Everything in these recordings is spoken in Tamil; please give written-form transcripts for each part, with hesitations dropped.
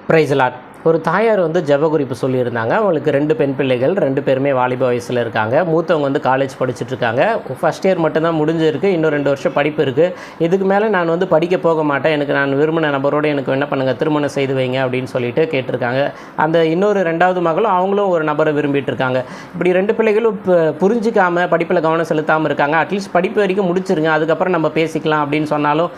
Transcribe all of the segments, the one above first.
Price Lord. ஒரு தாயார் ஜெப குறிப்பு சொல்லியிருந்தாங்க. அவங்களுக்கு 2 பெண் பிள்ளைகள், 2 பேருமே வாலிப வயசில் இருக்காங்க. மூத்தவங்க காலேஜ் படிச்சுட்ருக்காங்க. ஃபஸ்ட் இயர் மட்டும்தான் முடிஞ்சிருக்கு. இன்னும் 2 வருஷம் படிப்பு இருக்குது. இதுக்கு மேலே நான் படிக்க போக மாட்டேன், எனக்கு நான் விரும்பின நபரோடு எனக்கு என்ன பண்ணுங்கள், திருமணம் செய்து வைங்க அப்படின்னு சொல்லிட்டு கேட்டிருக்காங்க. அந்த இன்னொரு 2வது மகளும் அவங்களும் ஒரு நபரை விரும்பிட்டு இருக்காங்க. இப்படி 2 பிள்ளைகளும் புரிஞ்சிக்காமல் படிப்பில் கவனம் செலுத்தாமல் இருக்காங்க. அட்லீஸ்ட் படிப்பு வரைக்கும் முடிச்சிருங்க, அதுக்கப்புறம் நம்ம பேசிக்கலாம் அப்படின்னு சொன்னாலும்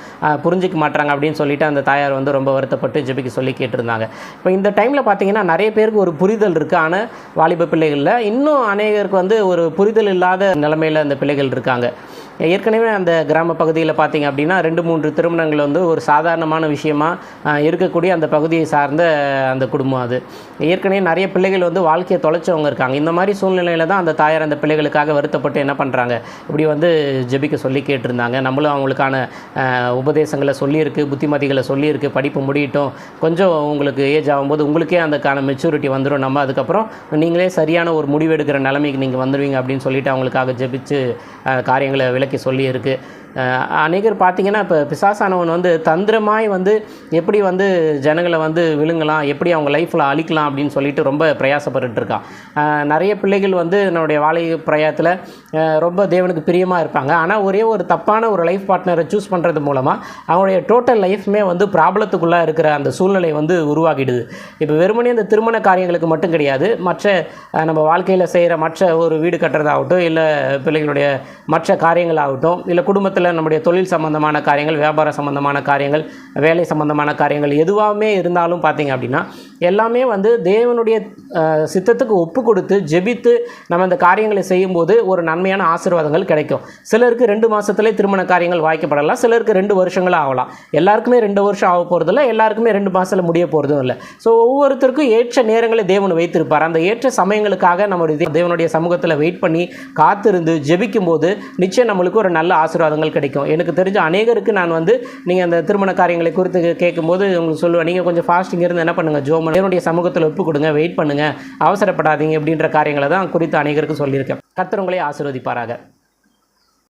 புரிஞ்சிக்க மாட்டாங்க அப்படின்னு சொல்லிட்டு அந்த தாயார் ரொம்ப வருத்தப்பட்டு ஜெபிக்க சொல்லி கேட்டிருந்தாங்க. இப்போ இந்த டைமில் பார்த்தீங்கன்னா நிறைய பேருக்கு ஒரு புரிதல் இருக்குது. ஆனால் வாலிப பிள்ளைகளில் இன்னும் அநேகருக்கு ஒரு புரிதல் இல்லாத நிலைமையில் அந்த பிள்ளைகள் இருக்காங்க. ஏற்கனவே அந்த கிராம பகுதியில் பார்த்திங்க அப்படின்னா 2-3 திருமணங்கள் ஒரு சாதாரணமான விஷயமாக இருக்கக்கூடிய அந்த பகுதியை சார்ந்த அந்த குடும்பம். அது ஏற்கனவே நிறைய பிள்ளைகள் வாழ்க்கையை தொலைச்சவங்க இருக்காங்க. இந்த மாதிரி சூழ்நிலையில் தான் அந்த தாயார் அந்த பிள்ளைகளுக்காக வருத்தப்பட்டு என்ன பண்ணுறாங்க, இப்படி ஜெபிக்க சொல்லி கேட்டிருந்தாங்க. நம்மளும் அவங்களுக்கான உபதேசங்களை சொல்லியிருக்கு, புத்திமதிகளை சொல்லியிருக்கு. படிப்பு முடியட்டும், கொஞ்சம் உங்களுக்கு ஏஜ் ஆகும்போது உங்களுக்கே அதுக்கான மெச்சூரிட்டி வந்துடும், நம்ம அதுக்கப்புறம் நீங்களே சரியான ஒரு முடிவெடுக்கிற நிலைமைக்கு நீங்கள் வந்துடுவீங்க அப்படின்னு சொல்லிட்டு அவங்களுக்காக ஜெபிச்சு காரியங்களை விளக்கி சொல்லியிருக்கு. அநேகர் பார்த்திங்கன்னா இப்போ பிசாசானவன் தந்திரமாய் எப்படி ஜனங்களை விழுங்கலாம், எப்படி அவங்க லைஃப்பில் அழிக்கலாம் அப்படின்னு சொல்லிட்டு ரொம்ப பிரயாசப்பட்டு இருக்கான். நிறைய பிள்ளைகள் என்னுடைய வாழை பிரயாத்தில் ரொம்ப தேவனுக்கு பிரியமாக இருப்பாங்க. ஆனால் ஒரே ஒரு தப்பான ஒரு லைஃப் பார்ட்னரை சூஸ் பண்ணுறது மூலமாக அவங்களுடைய டோட்டல் லைஃப்மே ப்ராப்ளத்துக்குள்ளே இருக்கிற அந்த சூழ்நிலை உருவாகிடுது. இப்போ வெறுமனே இந்த திருமண காரியங்களுக்கு மட்டும் கிடையாது, மற்ற நம்ம வாழ்க்கையில் செய்கிற மற்ற ஒரு வீடு கட்டுறதாகட்டும், இல்லை பிள்ளைகளுடைய மற்ற காரியங்களாகட்டும், இல்லை குடும்பத்தில் நம்முடைய தொழில் சம்பந்தமான காரியங்கள், வியாபார சம்பந்தமான காரியங்கள், வேலை சம்பந்தமான காரியங்கள் எதுவாகவே இருந்தாலும் பார்த்திங்க அப்படின்னா எல்லாமே தேவனுடைய சித்தத்துக்கு ஒப்பு கொடுத்து ஜெபித்து நம்ம இந்த காரியங்களை செய்யும்போது ஒரு நன்மையான ஆசீர்வாதங்கள் கிடைக்கும். சிலருக்கு 2 மாதத்துலேயே திருமண காரியங்கள் வாய்க்கப்படலாம், சிலருக்கு 2 வருஷங்கள் ஆகலாம். எல்லாருக்குமே 2 வருஷம் ஆக போகிறதில்ல, எல்லாருக்குமே 2 மாதத்தில் முடிய போகிறதும் இல்லை. ஸோ ஒவ்வொருத்தருக்கும் ஏற்ற நேரங்களை தேவன் வைத்திருப்பார். அந்த ஏற்ற சமயங்களுக்காக நம்முடைய தேவனுடைய சமூகத்தில் வெயிட் பண்ணி காத்திருந்து ஜெபிக்கும் போது நிச்சயம் நம்மளுக்கு ஒரு நல்ல ஆசீர்வாதங்கள் கிடைக்கும். எனக்கு தெரிஞ்ச அநேகருக்கு நான் நீங்கள் அந்த திருமண காரியங்களை குறித்து கேட்கும்போது உங்களுக்கு சொல்லுவேன், நீங்கள் கொஞ்சம் ஃபாஸ்டிங் இருந்து என்ன பண்ணுங்கள், ஜோமன் தேவனுடைய சமூகத்தில் ஒப்பு கொடுங்க, வெயிட் பண்ணுங்கள், அவசரப்படாதீங்க அப்படின்ற காரியங்களை தான் குறித்து அநேகருக்கு சொல்லியிருக்கேன். கர்த்தர் உங்களை ஆசீர்வதிப்பாராக.